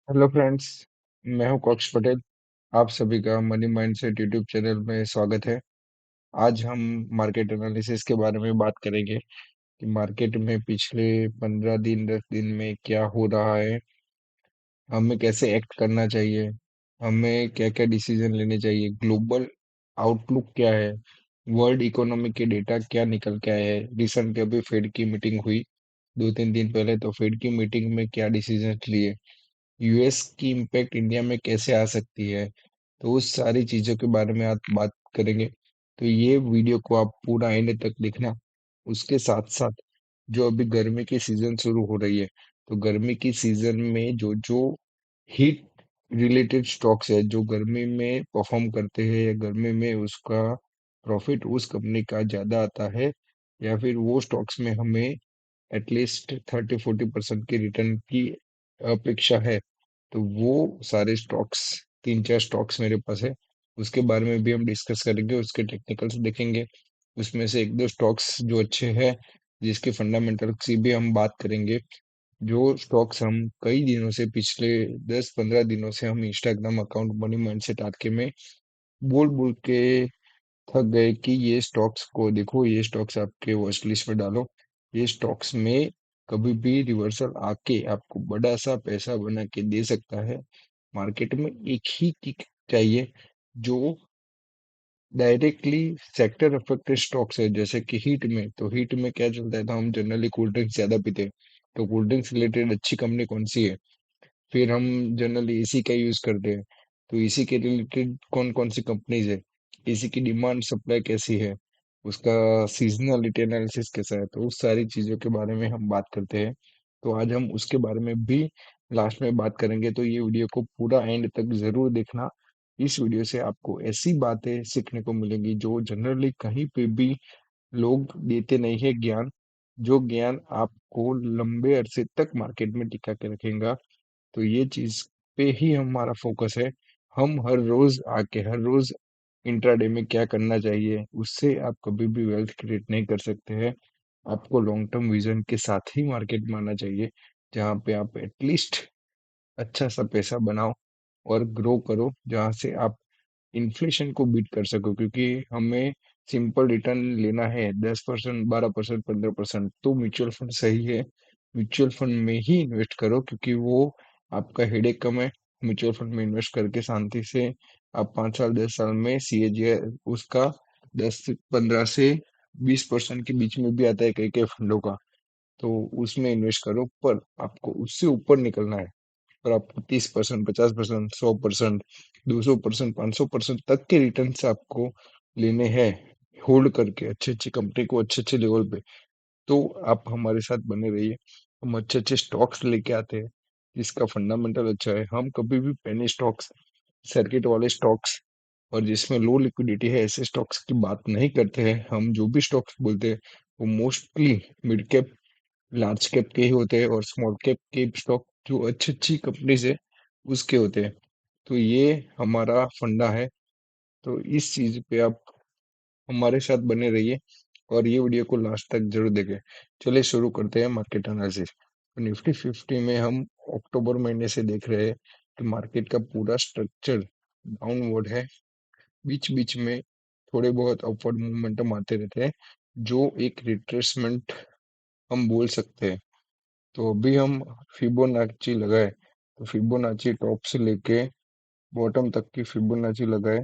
Hello friends. मैं हूं कौश पटेल। आप सभी का मनी माइंडसेट यूट्यूब चैनल में स्वागत है। आज हम मार्केट एनालिसिस के बारे में बात करेंगे कि मार्केट में पिछले 15 दिन 10 दिन में क्या हो रहा है, हमें कैसे एक्ट करना चाहिए, हमें क्या क्या डिसीजन लेने चाहिए, ग्लोबल आउटलुक क्या है, वर्ल्ड इकोनॉमी के डेटा क्या निकल के आए हैं। रिसेंटली अभी फेड की मीटिंग हुई 2-3 दिन पहले, तो फेड की मीटिंग में क्या डिसीजन लिए, यूएस की इम्पैक्ट इंडिया में कैसे आ सकती है, तो उस सारी चीजों के बारे में आज बात करेंगे। तो ये वीडियो को आप पूरा एंड तक देखना। उसके साथ साथ जो अभी गर्मी की सीजन शुरू हो रही है, तो गर्मी की सीजन में जो जो हीट रिलेटेड स्टॉक्स है जो गर्मी में परफॉर्म करते हैं या गर्मी में उसका प्रॉफिट उस कंपनी का ज्यादा आता है, या फिर वो स्टॉक्स में हमें एटलीस्ट 30-40% की रिटर्न की अपेक्षा है, तो वो सारे स्टॉक्स, 3-4 स्टॉक्स मेरे पास है। उसके बारे में भी हम डिस्कस करेंगे, उसके टेक्निकल्स देखेंगे। उसमें से एक दो स्टॉक्स जो अच्छे हैं, जिसके फंडामेंटल्स की भी हम बात करेंगे। जो स्टॉक्स हम कई दिनों से, पिछले 10-15 दिनों से हम Instagram account money mindset RK में बोल बोल के थक गए कि ये स्टॉक्स को देखो, ये स्टॉक्स आपके वॉच लिस्ट में डालो। ये स्टॉक्स में कभी भी रिवर्सल आके आपको बड़ा सा पैसा बना के दे सकता है। मार्केट में एक ही किक चाहिए जो डायरेक्टली सेक्टर अफेक्टेड स्टॉक्स है, जैसे कि हीट में, तो हीट में क्या चलता है, तो हम जनरली कोल्ड ड्रिंक्स ज्यादा पीते हैं। तो कोल्ड ड्रिंक्स रिलेटेड अच्छी कंपनी कौन सी है। फिर हम जनरली एसी का यूज करते हैं, तो एसी के रिलेटेड कौन कौन सी कंपनीज है, एसी की डिमांड सप्लाई कैसी है, उसका सीजनलिटी एनालिसिस कैसा है, तो उस सारी चीजों के बारे में हम बात करते हैं। तो आज हम उसके बारे में भी लास्ट में बात करेंगे, तो ये वीडियो को पूरा एंड तक जरूर देखना। इस वीडियो से आपको ऐसी बातें सीखने को मिलेंगी जो जनरली कहीं पे भी लोग देते नहीं है ज्ञान, जो ज्ञान आपको लंबे अरसे तक मार्केट में टिका के रखेगा। तो ये चीज पे ही हमारा फोकस है। हम हर रोज आके हर रोज इंट्राडे में क्या करना चाहिए, उससे आप कभी भी वेल्थ क्रिएट नहीं कर सकते हैं। आपको लॉन्ग टर्म विजन के साथ ही मार्केट में आना चाहिए, जहाँ पे आप एटलीस्ट अच्छा सा पैसा बनाओ और ग्रो करो, जहाँ से आप इन्फ्लेशन को बीट कर सको। क्योंकि हमें सिंपल रिटर्न लेना है 10%, 12%, 15%, तो म्यूचुअल फंड सही है। म्यूचुअल फंड में ही इन्वेस्ट करो, क्योंकि वो आपका हेडेक कम है। म्यूचुअल फंड में इन्वेस्ट करके शांति से आप 5 साल 10 साल में सीएजीआर उसका 10 से 15 से 20% के बीच में भी आता है कई कई फंडों का, तो उसमें इन्वेस्ट करो। पर आपको उससे ऊपर निकलना है, पर आपको 30%, 50%, 100%, 200%, 500% तक के रिटर्न से आपको लेने हैं, होल्ड करके अच्छी अच्छी कंपनी को अच्छे अच्छे लेवल पे। तो आप हमारे साथ बने रहिए। हम अच्छे अच्छे स्टॉक्स लेके आते हैं जिसका फंडामेंटल अच्छा है। हम कभी भी पेनी स्टॉक्स, सर्किट वाले स्टॉक्स और जिसमें लो लिक्विडिटी है, ऐसे स्टॉक्स की बात नहीं करते हैं। हम जो भी स्टॉक्स बोलते हैं वो mostly mid cap, large cap के ही होते हैं, और स्मॉल कैप के स्टॉक जो अच्छी अच्छी कंपनीज है उसके होते हैं। तो ये हमारा फंडा है। तो इस चीज पे आप हमारे साथ बने रहिए और ये वीडियो को लास्ट तक जरूर देखें। चलिए शुरू करते हैं मार्केट एनालिसिस। निफ्टी 50 में हम अक्टूबर महीने से देख रहे हैं कि मार्केट का पूरा स्ट्रक्चर डाउनवर्ड है। बीच बीच में थोड़े बहुत अपवर्ड मोमेंटम आते रहते हैं, जो एक रिट्रेसमेंट हम बोल सकते हैं। तो अभी हम फिबोनाची लगाए, तो फिबोनाची टॉप से लेके बॉटम तक की फिबोनाची लगाए,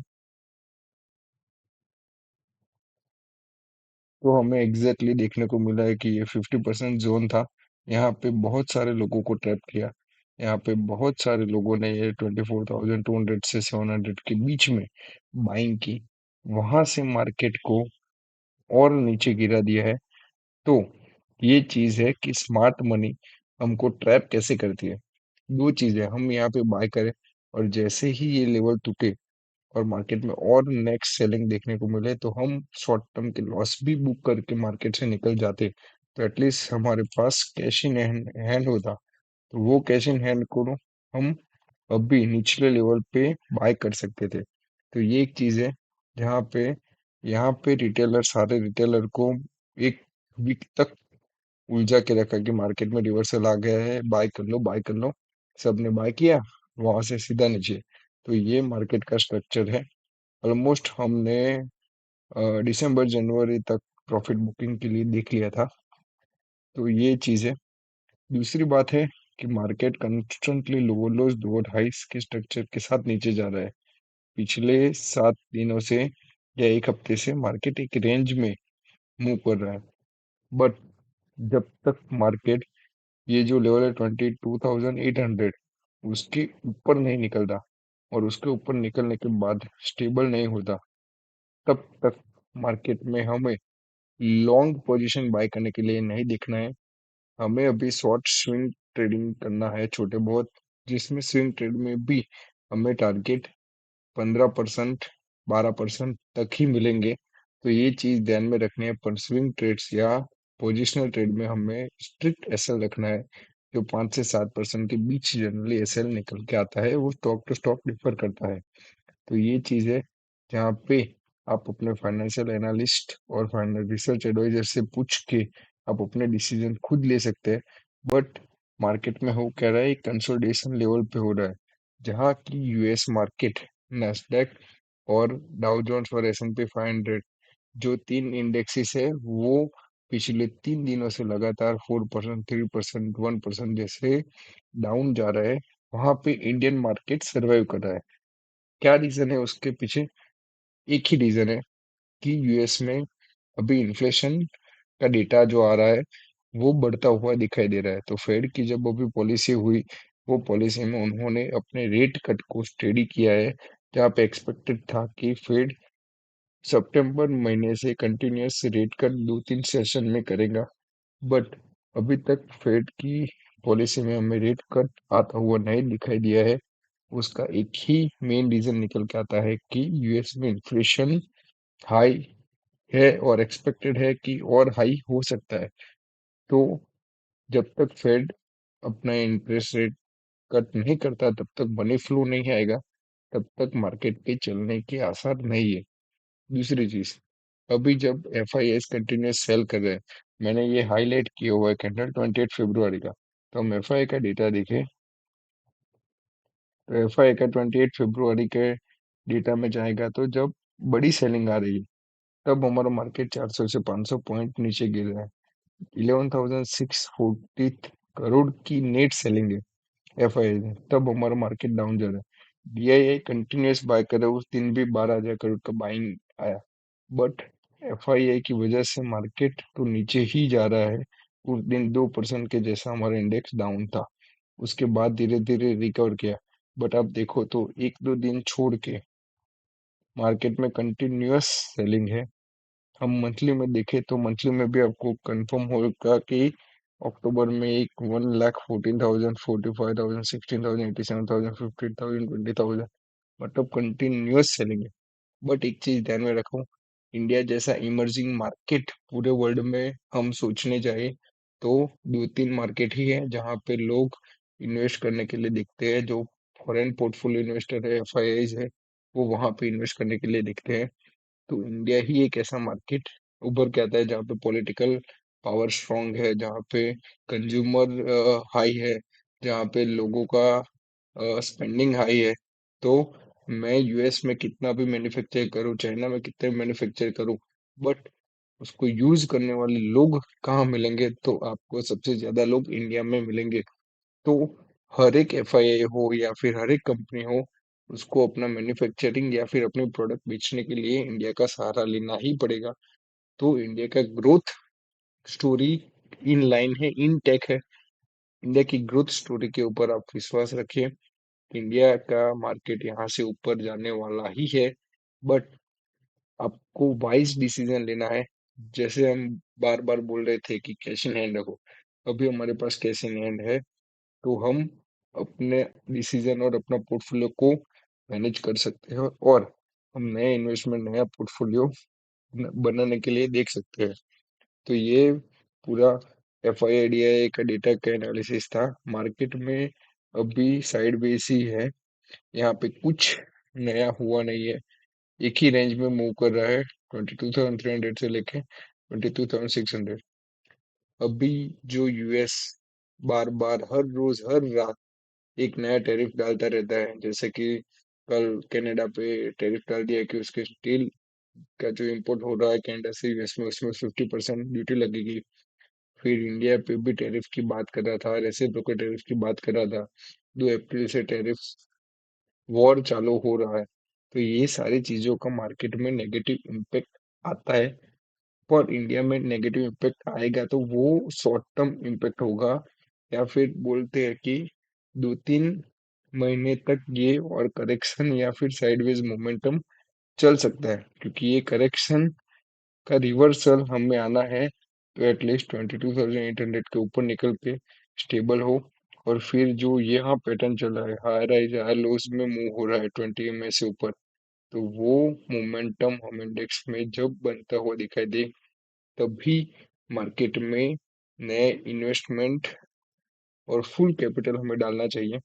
तो हमें एग्जैक्टली देखने को मिला है कि ये 50% जोन था। यहाँ पे बहुत सारे लोगों को ट्रैप किया। यहाँ पे बहुत सारे लोगों ने ये 24,200 से 700 के बीच में बाइंग की, वहां से मार्केट को और नीचे गिरा दिया है। तो ये चीज है कि स्मार्ट मनी हमको ट्रैप कैसे करती है। दो चीजें, हम यहाँ पे बाय करें और जैसे ही ये लेवल टूटे और मार्केट में और नेक्स्ट सेलिंग देखने को मिले, तो हम शॉर्ट टर्म के लॉस भी बुक करके मार्केट से निकल जाते, तो एटलीस्ट हमारे पास कैश इन हैंड होता। तो वो कैश इन हैंड को हम अभी निचले लेवल पे बाय कर सकते थे। तो ये एक चीज है जहाँ पे, यहाँ पे रिटेलर, सारे रिटेलर को एक वीक तक उलझा के रखा कि मार्केट में रिवर्सल आ गया है, बाय कर लो, बाय कर लो। सबने बाय किया, वहां से सीधा नीचे। तो ये मार्केट का स्ट्रक्चर है। ऑलमोस्ट हमने दिसंबर जनवरी तक प्रॉफिट बुकिंग के लिए देख लिया था। तो ये चीज़ है। दूसरी बात है कि market constantly lower lows lower highs के स्ट्रक्चर के साथ नीचे जा रहा है। पिछले 7 दिनों से या एक हफ्ते से मार्केट एक रेंज में मूव कर रहा है। बट जब तक मार्केट ये जो लेवल है 22,800 उसके ऊपर नहीं निकलता और उसके ऊपर निकलने के बाद स्टेबल नहीं होता, तब तक मार्केट में हमें लॉन्ग पोजीशन बाय करने के लिए नहीं देखना है। हमें अभी शॉर्ट स्विंग ट्रेडिंग करना है, छोटे बहुत, जिसमें स्विंग ट्रेड में भी हमें टारगेट 15%, 12% तक ही मिलेंगे। तो ये चीज ध्यान में रखनी है। पर स्विंग ट्रेड्स या पोजिशनल ट्रेड में हमें स्ट्रिक्ट एसएल रखना है। जो 5 से 7% के बीच जनरली एसएल निकल के आता है, वो स्टॉक टू स्टॉक डिफर करता है। तो ये चीज है जहाँ पे आप अपने फाइनेंशियल एनालिस्ट और फाइनल रिसर्च एडवाइजर से पूछ के आप अपने डिसीजन खुद ले सकते हैं। बट मार्केट में हो क्या रहा है, कंसोलिडेशन लेवल पे हो रहा है, जहाँ की यूएस मार्केट, नैस्डैक और डाउ जोन्स और S&P 500, जो तीन इंडेक्सेस है, वो पिछले 3 दिनों से लगातार 4%, 3%, 1% जैसे डाउन जा रहा है। वहां पे इंडियन मार्केट सर्वाइव कर रहा है। क्या रीजन है उसके पीछे? एक ही रीजन है कि यूएस में अभी इन्फ्लेशन का डेटा जो आ रहा है वो बढ़ता हुआ दिखाई दे रहा है। तो फेड की जब अभी पॉलिसी हुई, वो पॉलिसी में उन्होंने अपने रेट कट को स्टेडी किया है। जहाँ पे एक्सपेक्टेड था कि फेड सितंबर महीने से कंटिन्यूअस रेट कट 2-3 सेशन में करेगा। बट अभी तक फेड की पॉलिसी में हमें रेट कट आता हुआ नहीं दिखाई दिया है। उसका एक ही मेन रीजन निकल के आता है कि यूएस में इन्फ्लेशन हाई है और एक्सपेक्टेड है कि और हाई हो सकता है। तो जब तक फेड अपना इंटरेस्ट रेट कट नहीं करता, तब तक मनी फ्लो नहीं आएगा, तब तक मार्केट के चलने के आसार नहीं है। दूसरी चीज, अभी जब F I S continuous sell कर रहे हैं, मैंने ये हाईलाइट किया हुआ है कैंडल 28 फरवरी का। तो हम एफ आई का डेटा देखें, तो एफ आई का 28 फरवरी के डेटा में जाएगा तो जब बड़ी सेलिंग आ रही है, तब हमारा मार्केट 400 से 500 पॉइंट नीचे गिर रहा है। 11,640 करोड़ की नेट सेलिंग है एफ आई में, तब हमारा मार्केट डाउन जा रहा है। डीआईआई कंटिन्यूस बाय कर रहा है, उस दिन भी 12,000 करोड़ का बाइंग आया। बट एफ आई आई की वजह से मार्केट तो नीचे ही जा रहा है। उस दिन 2% के जैसा हमारा इंडेक्स डाउन था, उसके बाद धीरे धीरे रिकवर किया। बट आप देखो तो एक दो दिन छोड़ के मार्केट में कंटिन्यूअस सेलिंग है। हम मंथली में देखें तो मंथली में भी आपको कंफर्म होगा कि अक्टूबर में एक 1,14,000, 45,000, 16,000, 87,000, 15,000, 20,000, मतलब कंटिन्यूअस सेलिंग है। बट एक चीज ध्यान में रखो, इंडिया जैसा इमर्जिंग मार्केट पूरे वर्ल्ड में हम सोचने जाए तो 2-3 मार्केट ही है जहाँ पे लोग इन्वेस्ट करने के लिए दिखते हैं। जो फॉरेन पोर्टफोलियो इन्वेस्टर है, एफ आई आईज है, वो वहां पे इन्वेस्ट करने के लिए दिखते हैं। तो इंडिया ही एक ऐसा मार्केट उभर के आता है जहाँ पे पॉलिटिकल पावर स्ट्रांग है, जहाँ पे कंज्यूमर हाई है, जहाँ पे लोगों का स्पेंडिंग हाई है। तो मैं यूएस में कितना भी मैन्युफैक्चर करूँ, चाइना में कितने मैन्युफैक्चर करूँ, बट उसको यूज करने वाले लोग कहाँ मिलेंगे? तो आपको सबसे ज्यादा लोग इंडिया में मिलेंगे। तो हर एक एफआईआई हो या फिर हर एक कंपनी हो, उसको अपना मैन्युफैक्चरिंग या फिर अपने प्रोडक्ट बेचने के लिए इंडिया का सहारा लेना ही पड़ेगा। तो इंडिया का ग्रोथ स्टोरी इन लाइन है, इन टेक है। इंडिया की ग्रोथ स्टोरी के ऊपर आप विश्वास रखिए। इंडिया का मार्केट यहाँ से ऊपर जाने वाला ही है। बट आपको वाइज डिसीजन लेना है। जैसे हम बार बार बोल रहे थे कि कैश इन हैंड रखो, अभी हमारे पास कैश इन हैंड है, तो हम अपने डिसीजन और अपना पोर्टफोलियो को मैनेज कर सकते हैं और हम नए इन्वेस्टमेंट, नया पोर्टफोलियो बनाने के लिए देख सकते हैं। तो ये पूरा F I I D I का डेटा का एनालिसिस था। मार्केट में अभी साइड वेज ही है, यहाँ पे कुछ नया हुआ नहीं है। एक ही रेंज में मूव कर रहा है, 22,300 से लेके 22,600। अभी जो यूएस बार बार हर रोज हर रात एक नया टैरिफ डालता रहता है। जैसे कि कल कनाडा पे टैरिफ डाल दिया कि उसके स्टील का जो इंपोर्ट हो रहा है कनाडा से यूएस में, उसमें 50% ड्यूटी लगेगी। फिर इंडिया पे भी टैरिफ की बात कर रहा था, रेसिप्रोकल टैरिफ की बात कर रहा था। 2 अप्रैल से टैरिफ वॉर चालू हो रहा है। तो ये सारी चीजों का मार्केट में नेगेटिव इम्पेक्ट आता है। पर इंडिया में नेगेटिव इम्पेक्ट आएगा तो वो शॉर्ट टर्म इम्पेक्ट होगा, या फिर बोलते हैं कि 2-3 महीने तक ये और करेक्शन या फिर साइडवेज मोमेंटम चल सकता है। क्योंकि ये करेक्शन का रिवर्सल हमें आना है तो एटलीस्ट 22,800 के ऊपर निकल के स्टेबल हो। और फिर जो यहाँ पैटर्न चल रहा है, हाई राइज हाई लोज में मूव हो रहा है 20 EMA से ऊपर, तो वो मोमेंटम हम इंडेक्स में जब बनता हुआ दिखाई दे, तभी मार्केट में नए इन्वेस्टमेंट और फुल कैपिटल हमें डालना चाहिए।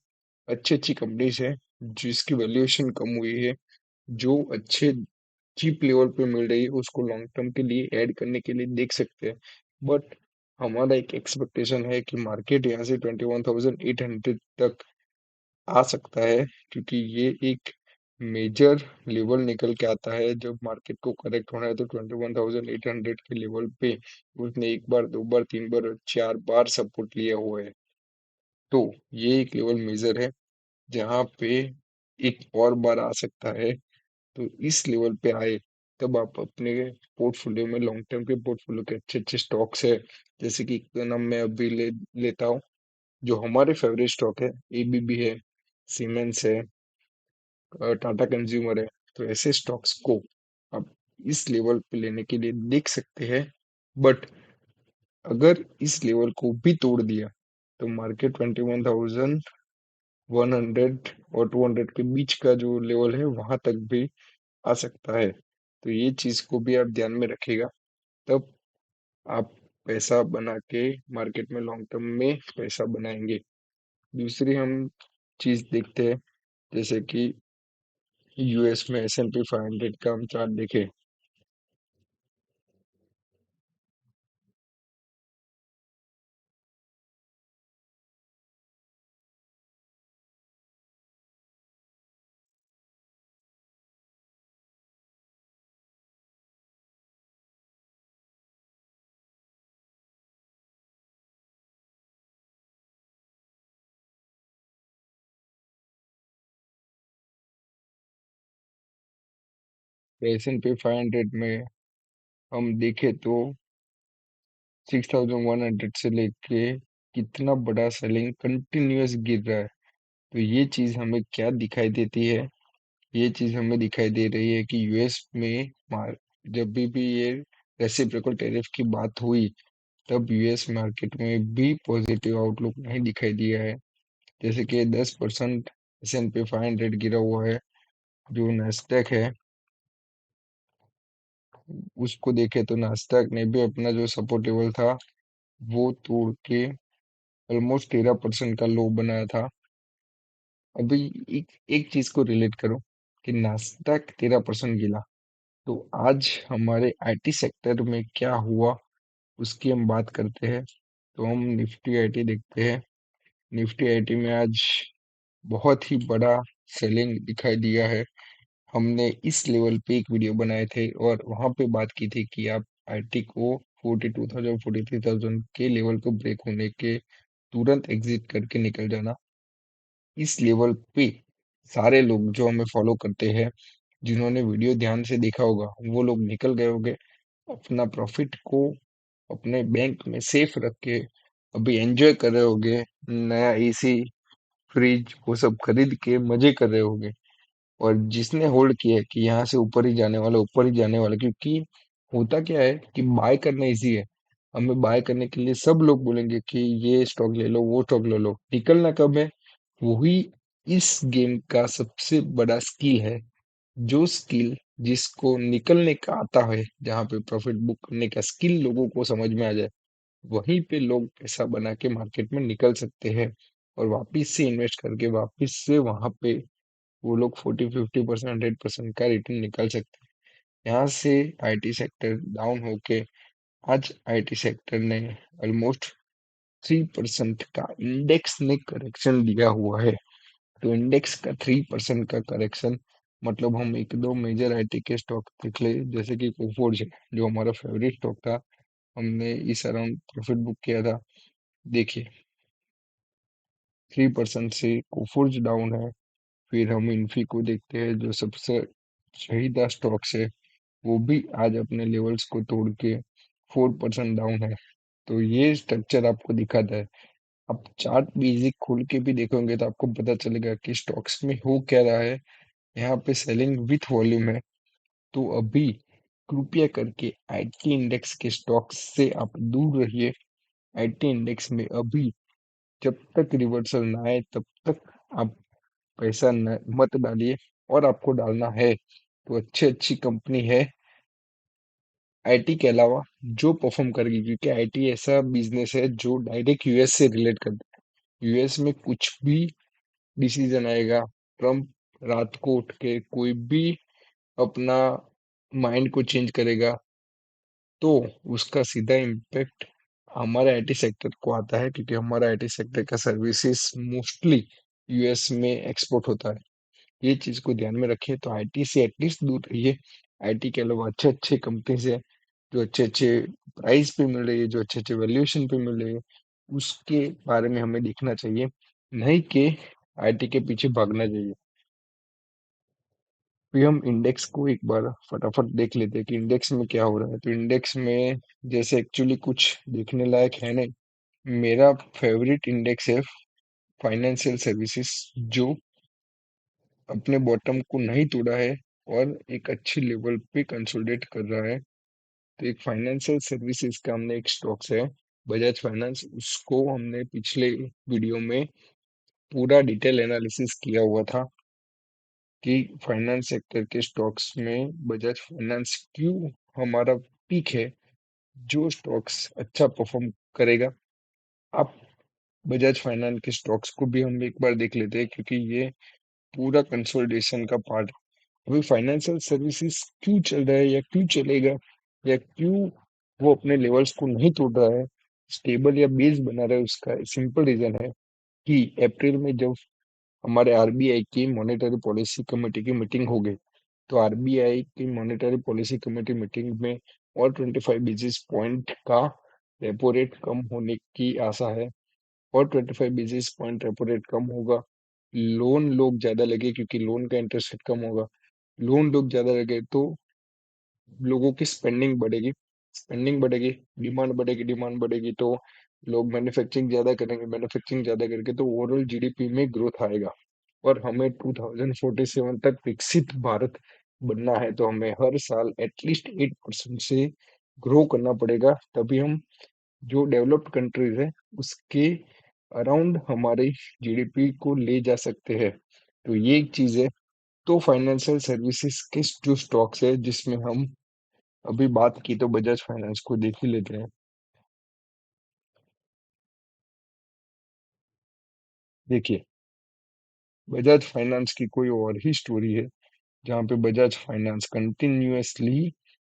अच्छी अच्छी कंपनीज है जिसकी वैल्यूएशन कम हुई है, जो अच्छे चीप लेवल पे मिल रही है, उसको लॉन्ग टर्म के लिए ऐड करने के लिए देख सकते हैं। बट हमारा एक एक्सपेक्टेशन है कि मार्केट यहाँ से 21,800 तक आ सकता है, क्योंकि ये एक मेजर लेवल निकल के आता है। जब मार्केट को करेक्ट होना है तो 21,800 के लेवल पे उसने एक बार, दो बार, तीन बार, 4 बार सपोर्ट लिया हुआ है। तो ये एक लेवल मेजर है जहाँ पे एक और बार आ सकता है। तो इस लेवल पे आए तब आप अपने पोर्टफोलियो में, लॉन्ग टर्म के पोर्टफोलियो के अच्छे अच्छे स्टॉक्स है, जैसे कि एक नाम मैं अभी लेता हूँ, जो हमारे फेवरेट स्टॉक है, एबीबी है, सीमेंस है, टाटा कंज्यूमर है। तो ऐसे स्टॉक्स को आप इस लेवल पे लेने के लिए देख सकते हैं। बट अगर इस लेवल को भी तोड़ दिया तो मार्केट 21,100 और 200 के बीच का जो लेवल है वहां तक भी आ सकता है। तो ये चीज को भी आप ध्यान में रखिएगा, तब आप पैसा बना के मार्केट में लॉन्ग टर्म में पैसा बनाएंगे। दूसरी हम चीज देखते हैं, जैसे कि यूएस में S&P 500 का हम चार्ट देखें। S&P 500 में हम देखें तो 6,100 से लेके कितना बड़ा सेलिंग कंटिन्यूअस गिर रहा है। तो ये चीज हमें क्या दिखाई देती है? ये चीज हमें दिखाई दे रही है कि यूएस में जब भी ये रेसिप्रोकल टैरिफ की बात हुई, तब यूएस मार्केट में भी पॉजिटिव आउटलुक नहीं दिखाई दिया है। जैसे कि 10% S&P 500 गिरा हुआ है। जो नास्डैक है उसको देखे तो नास्डैक ने भी अपना जो सपोर्ट लेवल था वो तोड़ के ऑलमोस्ट 13% का लो बनाया था। अभी एक एक चीज को रिलेट करो कि नास्डैक 13% गिरा, तो आज हमारे आईटी सेक्टर में क्या हुआ उसकी हम बात करते हैं। तो हम निफ्टी आईटी देखते हैं। निफ्टी आईटी में आज बहुत ही बड़ा सेलिंग दिखाई दिया है। हमने इस लेवल पे एक वीडियो बनाए थे और वहां पे बात की थी कि आप आईटी को 42,000 43,000 के लेवल को ब्रेक होने के तुरंत एग्जिट करके निकल जाना। इस लेवल पे सारे लोग जो हमें फॉलो करते हैं, जिन्होंने वीडियो ध्यान से देखा होगा, वो लोग निकल गए होंगे, अपना प्रॉफिट को अपने बैंक में सेफ रख के अभी एंजॉय कर रहे होंगे। नया एसी, फ्रिज वो सब खरीद के मजे कर रहे होंगे। और जिसने होल्ड किया है कि यहाँ से ऊपर ही जाने वाला, ऊपर ही जाने वाला, क्योंकि होता क्या है कि बाय करना इजी है। हमें बाय करने के लिए सब लोग बोलेंगे कि ये स्टॉक ले लो, वो स्टॉक ले लो। निकलना कब है? वही इस गेम का सबसे बड़ा स्किल है। जो स्किल जिसको निकलने का आता है, जहाँ पे प्रॉफिट बुक करने का स्किल लोगों को समझ में आ जाए, वहीं पे लोग पैसा बना के मार्केट में निकल सकते हैं और वापिस से इन्वेस्ट करके वापिस से वहां पे वो लोग 40-50%, 100% का रिटर्न निकाल सकते हैं। यहाँ से आईटी सेक्टर डाउन होके आज आईटी सेक्टर ने ऑलमोस्ट 3% का इंडेक्स ने करेक्शन दिया हुआ है। तो इंडेक्स का 3% का करेक्शन मतलब हम एक दो मेजर आईटी के स्टॉक देख ले, जैसे कि कोफोर्ज है जो हमारा फेवरेट स्टॉक था, हमने इस अराउंड प्रॉफिट बुक किया था। देखिए 3% से कोफोर्ज डाउन है। फिर हम इन्फी को देखते हैं जो सबसे शहीदा स्टॉक्स है, वो भी आज अपने लेवल्स को तोड़ के 4% डाउन है। तो ये स्ट्रक्चर आपको दिखाता है। आप चार्ट बेसिक खोल के भी देखोगे तो आपको पता चलेगा कि स्टॉक्स में हो क्या रहा है। यहाँ पे सेलिंग विथ वॉल्यूम है। तो अभी कृपया करके आईटी इंडेक्स के स्टॉक्स से आप दूर रहिए। आईटी इंडेक्स में अभी जब तक रिवर्सल ना आए तब तक आप पैसा मत डालिए। और आपको डालना है तो अच्छी अच्छी कंपनी है आईटी के अलावा जो परफॉर्म करेगी, क्योंकि आईटी ऐसा बिजनेस है जो डायरेक्ट यूएस से रिलेट करता है। यूएस में कुछ भी डिसीजन आएगा, ट्रम्प रात को उठ के कोई भी अपना माइंड को चेंज करेगा, तो उसका सीधा इम्पैक्ट हमारे आईटी सेक्टर को आता है, क्योंकि हमारा आईटी सेक्टर का सर्विसेज मोस्टली यूएस में एक्सपोर्ट होता है। ये चीज को ध्यान में रखिए। तो आईटी से एटलीस्ट दूर रहिए। आईटी के अलावा अच्छे अच्छे कंपनीज है जो अच्छे अच्छे प्राइस पे मिल रही है, जो अच्छे अच्छे वैल्यूएशन पे मिल रही है, उसके बारे में हमें देखना चाहिए, नहीं कि आईटी के पीछे भागना चाहिए। फिर हम इंडेक्स को एक बार फटाफट देख लेते हैं कि इंडेक्स में क्या हो रहा है। तो इंडेक्स में जैसे एक्चुअली कुछ देखने लायक है नहीं। मेरा फेवरेट इंडेक्स है फाइनेंशियल सर्विसेज, जो अपने बॉटम को नहीं तोड़ा है और एक अच्छी लेवल पे कंसोलिडेट कर रहा है। तो एक फाइनेंशियल सर्विसेज का हमने एक स्टॉक्स है बजाज फाइनेंस, उसको हमने पिछले वीडियो में पूरा डिटेल एनालिसिस किया हुआ था कि फाइनेंस सेक्टर के स्टॉक्स में बजाज फाइनेंस क्यों हमारा पीक है, जो स्टॉक्स अच्छा परफॉर्म करेगा। आप बजाज फाइनेंस के स्टॉक्स को भी हम एक बार देख लेते हैं, क्योंकि ये पूरा कंसोलिडेशन का पार्ट। अभी फाइनेंशियल सर्विसेज क्यों चल रहा है या क्यों चलेगा, या क्यों वो अपने लेवल्स को नहीं तोड़ रहा है, स्टेबल या बेस बना रहा है, उसका सिंपल रीजन है कि अप्रैल में जब हमारे आरबीआई की मॉनेटरी पॉलिसी कमेटी की मीटिंग हो गई, तो आरबीआई की मॉनेटरी पॉलिसी कमेटी मीटिंग में और 25 बेसिस पॉइंट का रेपो रेट कम होने की आशा है। और 25 बेसिस पॉइंट रेपो रेट कम होगा, लोन लोग ज्यादा लगे क्योंकि लोन का इंटरेस्ट रेट कम होगा। लोन लोग ज्यादा लगे तो लोगों की स्पेंडिंग बढ़ेगी। स्पेंडिंग बढ़ेगी, डिमांड बढ़ेगी, डिमांड बढ़ेगी तो लोग मैन्युफैक्चरिंग ज्यादा करेंगे, मैन्युफैक्चरिंग ज्यादा करके तो ओवरऑल जीडीपी में ग्रोथ आएगा। और हमें 2047 तक विकसित भारत बनना है, तो हमें हर साल एटलीस्ट 8% से ग्रो करना पड़ेगा, तभी हम जो डेवलप्ड कंट्रीज है उसके अराउंड हमारी जीडीपी को ले जा सकते हैं। तो ये एक चीज है। तो फाइनेंशियल सर्विसेज के जो स्टॉक्स है जिसमें हम अभी बात की, तो बजाज फाइनेंस को देख ही लेते हैं। देखिए बजाज फाइनेंस की कोई और ही स्टोरी है, जहाँ पे बजाज फाइनेंस कंटिन्यूअसली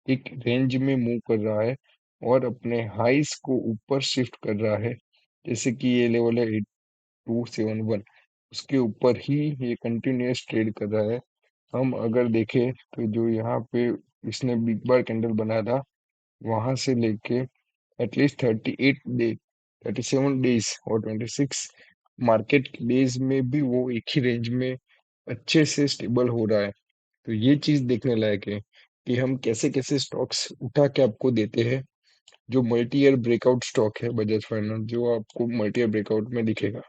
एक रेंज में मूव कर रहा है और अपने हाइस को ऊपर शिफ्ट कर रहा है। जैसे कि ये लेवल है 8271, उसके ऊपर ही ये कंटिन्यूअस ट्रेड कर रहा है। हम अगर देखें तो जो यहाँ पे इसने बिग बार कैंडल बनाया था, वहां से लेके एटलीस्ट 38 डे, 37 डेज और 26 मार्केट डेज में भी वो एक ही रेंज में अच्छे से स्टेबल हो रहा है। तो ये चीज देखने लायक है कि हम कैसे कैसे स्टॉक्स उठा के आपको देते हैं। जो मल्टी ईयर ब्रेकआउट स्टॉक है बजाज फाइनेंस, जो आपको मल्टी ईयर ब्रेकआउट में दिखेगा।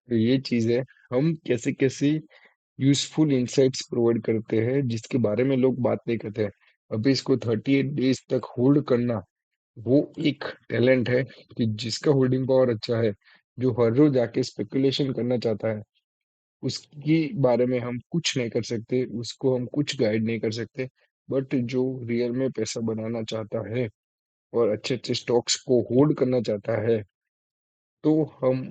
तो ये चीज है, हम कैसे कैसे यूजफुल इंसाइट्स प्रोवाइड करते हैं जिसके बारे में लोग बात नहीं करते हैं। अभी इसको 38 डेज तक होल्ड करना वो एक टैलेंट है कि जिसका होल्डिंग पावर अच्छा है, जो हर रोज जाके स्पेकुलेशन करना चाहता है, उसके बारे में हम कुछ नहीं कर सकते, उसको हम कुछ गाइड नहीं कर सकते। बट जो रियल में पैसा बनाना चाहता है और अच्छे अच्छे स्टॉक्स को होल्ड करना चाहता है, तो हम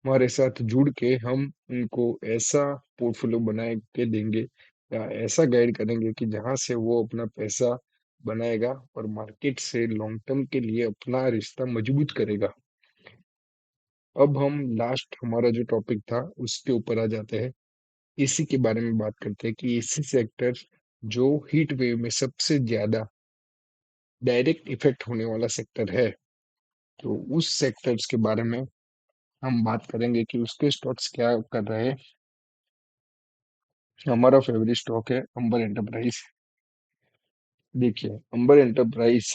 हमारे साथ जुड़ के हम उनको ऐसा पोर्टफोलियो बना के देंगे या ऐसा गाइड करेंगे कि जहां से वो अपना पैसा बनाएगा और मार्केट से लॉन्ग टर्म के लिए अपना रिश्ता मजबूत करेगा। अब हम लास्ट हमारा जो टॉपिक था उसके ऊपर आ जाते हैं। एसी के बारे में बात करते हैं कि एसी सेक्टर जो हीट वेव में सबसे ज्यादा डायरेक्ट इफेक्ट होने वाला सेक्टर है, तो उस सेक्टर्स के बारे में हम बात करेंगे कि उसके स्टॉक्स क्या कर रहे हैं। हमारा फेवरेट स्टॉक है अंबर एंटरप्राइज। देखिए अंबर एंटरप्राइज,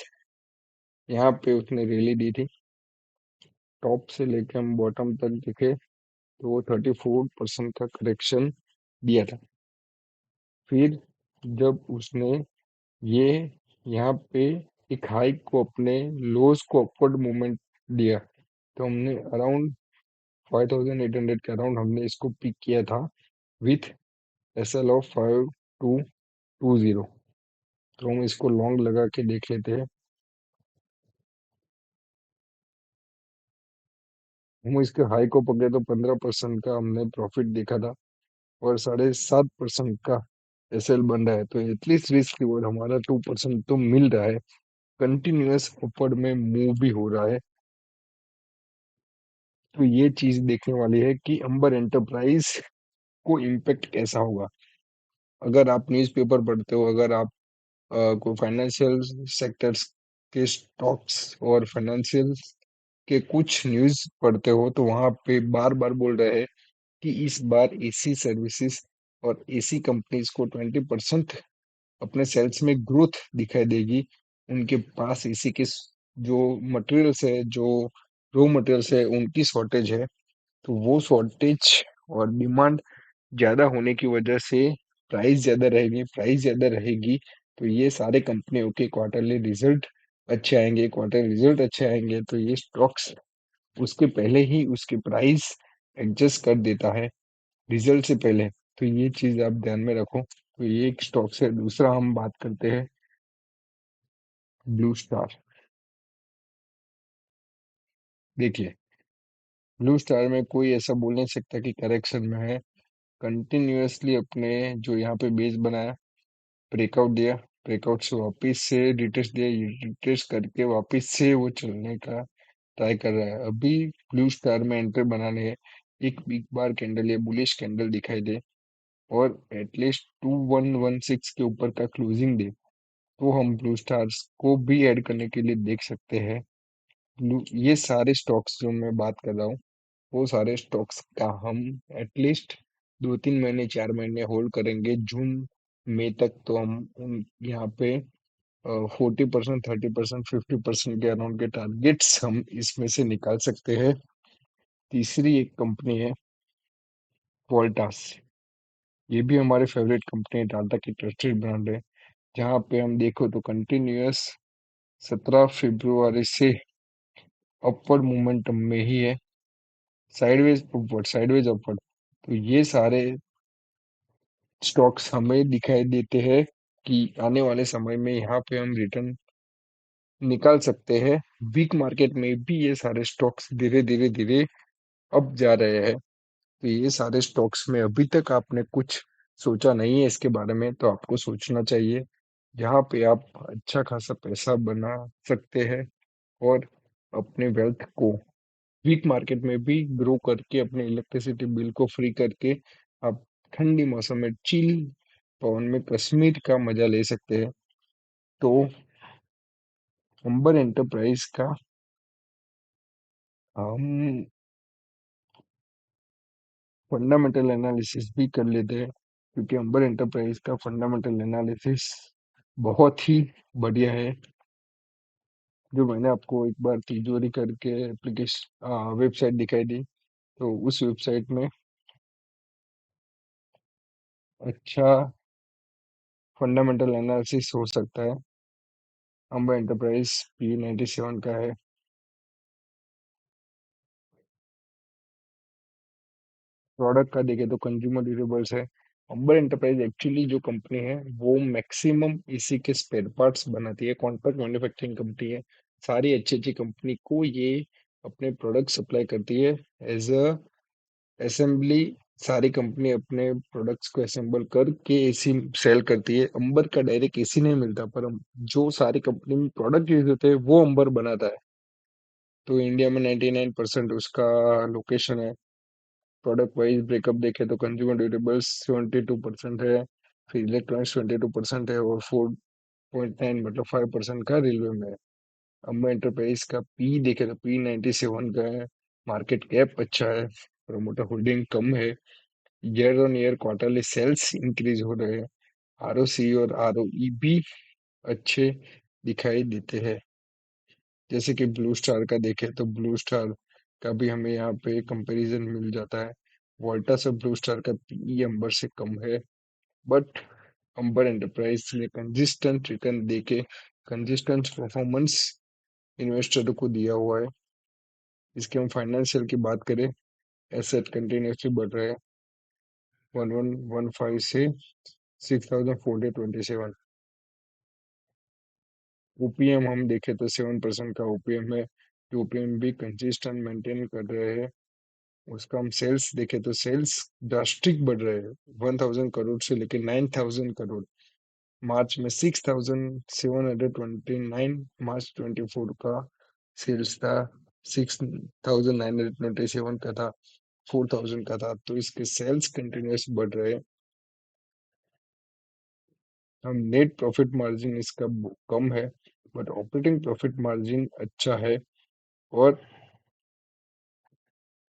यहाँ पे उसने रैली दी थी। टॉप से लेके हम बॉटम तक देखे तो वो 34% का करेक्शन दिया था। फिर जब उसने ये यहाँ पे एक हाई को अपने लोज को अपवर्ड मूवमेंट दिया, तो हमने अराउंड 5800 के अराउंड हमने इसको पिक किया था विथ एसएल ऑफ 5220। तो हम इसको लॉन्ग लगा के देख लेते हैं। हम इसके हाई को पकड़े तो 15% का हमने प्रॉफिट देखा था और 7.5% का एसएल बन रहा है, तो एटलीस्ट रिस्क रिवॉर्ड हमारा 2% तो मिल रहा है। कंटिन्यूअस अपवर्ड में मूव भी हो रहा है। तो ये चीज देखने वाली है कि अंबर एंटरप्राइज को इम्पेक्ट कैसा होगा। अगर आप न्यूज़पेपर पढ़ते हो, अगर आप कोई फाइनेंशियल सेक्टर्स के स्टॉक्स और फाइनेंशियल के कुछ न्यूज़ पढ़ते हो, तो वहां पे बार बार बोल रहे हैं कि इस बार एसी सर्विसेज और एसी कंपनीज को 20% अपने सेल्स में ग्रोथ दिखाई देगी। उनके पास एसी के जो मटेरियल्स है, जो रॉ मटेरियल्स है, उनकी शॉर्टेज है। तो वो शॉर्टेज और डिमांड ज्यादा होने की वजह से प्राइस ज्यादा रहेगी। प्राइस ज्यादा रहेगी तो ये सारे कंपनियों के क्वार्टरली रिजल्ट अच्छे आएंगे। क्वार्टर रिजल्ट अच्छे आएंगे तो ये स्टॉक्स उसके पहले ही उसकी प्राइस एडजस्ट कर देता है, रिजल्ट से पहले। तो ये चीज आप ध्यान में रखो। तो ये एक स्टॉक से दूसरा हम बात करते हैं ब्लू स्टार। देखिए ब्लू स्टार में कोई ऐसा बोल नहीं सकता कि करेक्शन में है। कंटिन्यूअसली अपने जो यहाँ पे बेस बनाया, ब्रेकआउट दिया, ब्रेकआउट से वापस से रिटेस्ट दिया, रिटेस्ट करके वापस से वो चलने का ट्राई कर रहा है। अभी ब्लू स्टार में एंट्री बनाने है। एक बिग बार कैंडल या बुलिश कैंडल दिखाई दे और एटलीस्ट 2116 के ऊपर का क्लोजिंग दे, तो हम ब्लू स्टार्स को भी ऐड करने के लिए देख सकते हैं। ब्लू ये सारे स्टॉक्स जो मैं बात कर रहा हूँ, वो सारे स्टॉक्स का हम एटलीस्ट 2-3 महीने 4 महीने होल्ड करेंगे जून मई तक। तो हम उन यहाँ पे 40%, 30%, 50% के अराउंड के टारगेट्स हम इसमें से निकाल सकते हैं। तीसरी एक कंपनी है वोल्टास। ये भी हमारे फेवरेट कंपनी है, टाटा की ट्रस्टेड ब्रांड है। जहाँ पे हम देखो तो कंटिन्यूअस 17 फरवरी से अपवर्ड मोमेंटम में ही है। Sideways upward, sideways upward. तो ये सारे स्टॉक्स हमें दिखाई देते हैं कि आने वाले समय में यहाँ पे हम रिटर्न निकाल सकते हैं। वीक मार्केट में भी ये सारे स्टॉक्स धीरे धीरे धीरे अप जा रहे हैं। तो ये सारे स्टॉक्स में अभी तक आपने कुछ सोचा नहीं है इसके बारे में, तो आपको सोचना चाहिए। जहाँ पे आप अच्छा खासा पैसा बना सकते हैं और अपने वेल्थ को वीक मार्केट में भी ग्रो करके अपने इलेक्ट्रिसिटी बिल को फ्री करके आप ठंडी मौसम में चिल पवन में कश्मीर का मजा ले सकते हैं। तो अंबर एंटरप्राइज का हम फंडामेंटल एनालिसिस भी कर लेते हैं, क्योंकि अंबर एंटरप्राइज का फंडामेंटल एनालिसिस बहुत ही बढ़िया है। जो मैंने आपको एक बार तिजोरी करके एप्लीकेशन वेबसाइट दिखाई दी, तो उस वेबसाइट में अच्छा फंडामेंटल एनालिसिस हो सकता है। अंबर एंटरप्राइज P97 का है। प्रोडक्ट का देखें तो कंज्यूमर ड्यूरेबल्स है। अंबर एंटरप्राइज एक्चुअली जो कंपनी है वो मैक्सिमम इसी के स्पेयर पार्ट्स बनाती है, कॉन्ट्रैक्ट मैन्युफैक्चरिंग कंपनी है। सारी अच्छी अच्छी कंपनी को ये अपने प्रोडक्ट सप्लाई करती है एज अ असेंबली सारी कंपनी अपने प्रोडक्ट्स को असेंबल करके एसी सेल करती है। अंबर का डायरेक्ट एसी नहीं मिलता, पर जो सारी कंपनी में प्रोडक्ट यूज होते हैं वो अंबर बनाता है। तो इंडिया में 99% उसका लोकेशन है। प्रोडक्ट वाइज ब्रेकअप देखे तो कंज्यूमर ड्यूरेबल्स 72% है, फिर इलेक्ट्रॉनिक्स 22% है, और 4.9 मतलब 5% का रेलवे में है। अम्बा एंटरप्राइज का पी देखे तो P97 का है। मार्केट कैप अच्छा है, प्रोमोटर होल्डिंग कम है। Year on year quarterly sales increase हो रहे हैं। आरओसी और आरओई भी अच्छे दिखाई देते हैं। जैसे कि ब्लू स्टार का देखें तो ब्लू स्टार का भी हमें यहाँ पे कंपैरिजन मिल जाता है। वोल्टास और ब्लू स्टार का पीई अंबर से कम है, बट अंबर एंटरप्राइज ने कंसिस्टेंट रिटर्न देके कंसिस्टेंट परफॉर्मेंस इन्वेस्टरों को दिया हुआ है। इसके हम फाइनेंशियल की बात करें, एसेट कंटिन्यूसली बढ़ रहे हैं 1115 से 6427। ओपीएम हम देखें तो 7% का ओपीएम है, जो ओपीएम भी कंसिस्टेंट मेंटेन कर रहे हैं। उसका हम सेल्स देखें तो सेल्स ड्रास्टिक बढ़ रहे हैं, 1000 करोड़ से लेकर 9000 करोड़। मार्च में 6729, मार्च 24 का सेल्स था 6927 का था, 4000 का था। तो इसके सेल्स कंटिन्यूस बढ़ रहे हैं। हम नेट प्रॉफिट मार्जिन इसका कम है, बट ऑपरेटिंग प्रॉफिट मार्जिन अच्छा है। और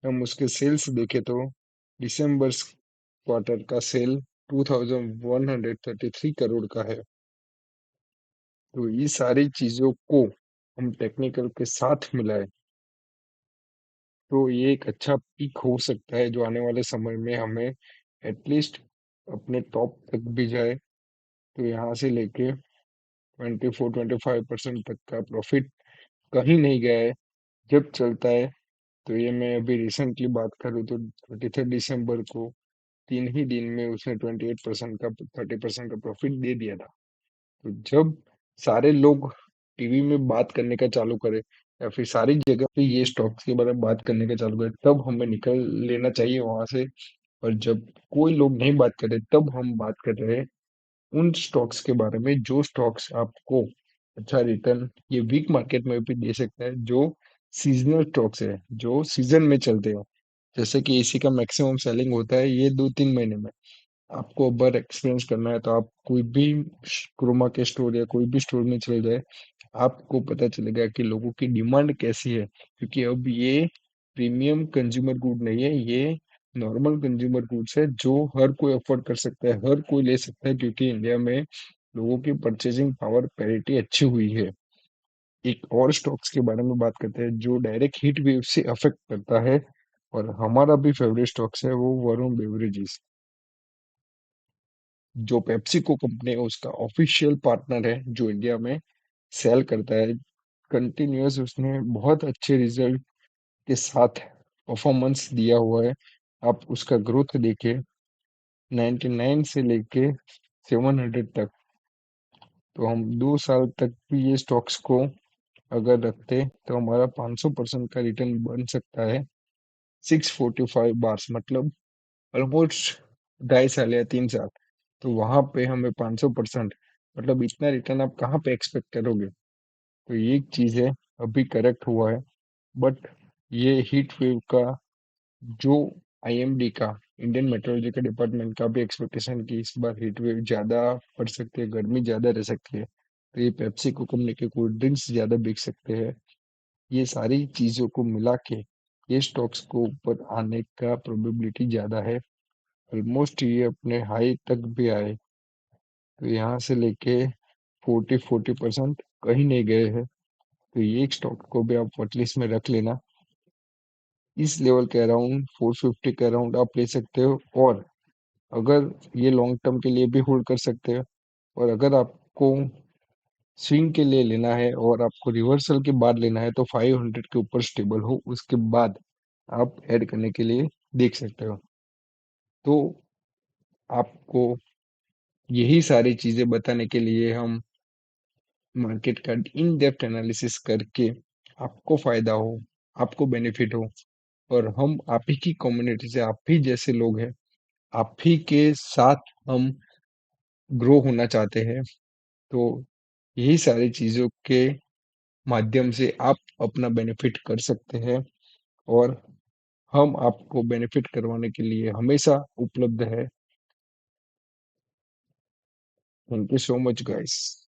हम उसके सेल्स देखें तो दिसंबर क्वार्टर का सेल 2133 करोड़ का है। तो ये सारी चीजों को हम टेक्निकल के साथ मिलाए तो ये एक अच्छा पीक हो सकता है, जो आने वाले समय में हमें एटलीस्ट अपने टॉप तक भी जाए। तो यहाँ से लेके 24-25% तक का प्रॉफिट कहीं नहीं गया है जब चलता है। तो ये मैं अभी रिसेंटली बात करूँ तो 23 दिसंबर को 3 ही दिन में उसने 28% का 30% का प्रॉफिट दे दिया था। तो जब सारे लोग टीवी में बात करने का चालू करें, या फिर सारी जगह पे ये स्टॉक्स के बारे में बात करने का चालू करें, तब हमें निकल लेना चाहिए वहां से। और जब कोई लोग नहीं बात करे तब हम बात कर रहे हैं उन स्टॉक्स के बारे में जो स्टॉक्स आपको अच्छा रिटर्न ये वीक मार्केट में भी दे सकता है, जो सीजनल स्टॉक्स है, जो सीजन में चलते हो। जैसे कि एसी का मैक्सिमम सेलिंग होता है ये 2-3 महीने में। आपको अगर एक्सपीरियंस करना है तो आप कोई भी क्रोमा के स्टोर या कोई भी स्टोर में चले जाए, आपको पता चलेगा कि लोगों की डिमांड कैसी है। क्योंकि अब ये प्रीमियम कंज्यूमर गुड नहीं है, ये नॉर्मल कंज्यूमर गुड्स है जो हर कोई अफोर्ड कर सकता है, हर कोई ले सकता है, क्योंकि इंडिया में लोगों की परचेजिंग पावर पैरिटी अच्छी हुई है। एक और स्टॉक्स के बारे में बात करते हैं जो डायरेक्ट हीट वेव से अफेक्ट करता है, और हमारा भी फेवरेट स्टॉक्स है वो वरुण बेवरेजेस। जो पेप्सिको कंपनी है उसका ऑफिशियल पार्टनर है, जो इंडिया में सेल करता है कंटिन्यूअस। उसने बहुत अच्छे रिजल्ट के साथ परफॉर्मेंस दिया हुआ है। आप उसका ग्रोथ देखिए 99 से लेके 700 तक। तो हम 2 साल तक भी ये स्टॉक्स को अगर रखते तो हमारा 500% का रिटर्न बन सकता है। 645 बार्स मतलब ऑलमोस्ट 2.5 साल या 3 साल। तो वहां पे हमें 500% मतलब इतना रिटर्न आप कहाँ पे एक्सपेक्ट करोगे। तो ये एक चीज है, अभी करेक्ट हुआ है। बट ये हीट वेव का जो आईएमडी का इंडियन मेट्रोलॉजिकल डिपार्टमेंट का भी एक्सपेक्टेशन कि इस बार हीट वेव ज्यादा पड़ सकती है, गर्मी ज्यादा रह सकती है, तो ये पेप्सी को कंपनी के कोल्ड ड्रिंक्स ज्यादा बिक सकते हैं। ये सारी चीजों को मिला के ये स्टॉक्स को ऊपर आने का प्रोबेबिलिटी ज्यादा है। ऑलमोस्ट ये अपने हाई तक भी आए, तो यहाँ से लेके 40% कहीं नहीं गए हैं। तो ये एक स्टॉक को भी आप वॉचलिस्ट में रख लेना। इस लेवल के अराउंड 450 के अराउंड आप ले सकते हो, और अगर ये लॉन्ग टर्म के लिए भी होल्ड कर सकते हो। और अगर आपको स्विंग के लिए लेना है और आपको रिवर्सल के बाद लेना है तो 500 के ऊपर स्टेबल हो उसके बाद आप ऐड करने के लिए देख सकते हो। तो आपको यही सारी चीजें बताने के लिए हम मार्केट का इन डेप्थ एनालिसिस करके आपको फायदा हो, आपको बेनिफिट हो, और हम आप ही की कम्युनिटी से, आप ही जैसे लोग हैं, आप ही के साथ हम ग्रो होना चाहते हैं। तो यही सारी चीज़ों के माध्यम से आप अपना बेनिफिट कर सकते हैं, और हम आपको बेनिफिट करवाने के लिए हमेशा उपलब्ध है। Thank you so much guys.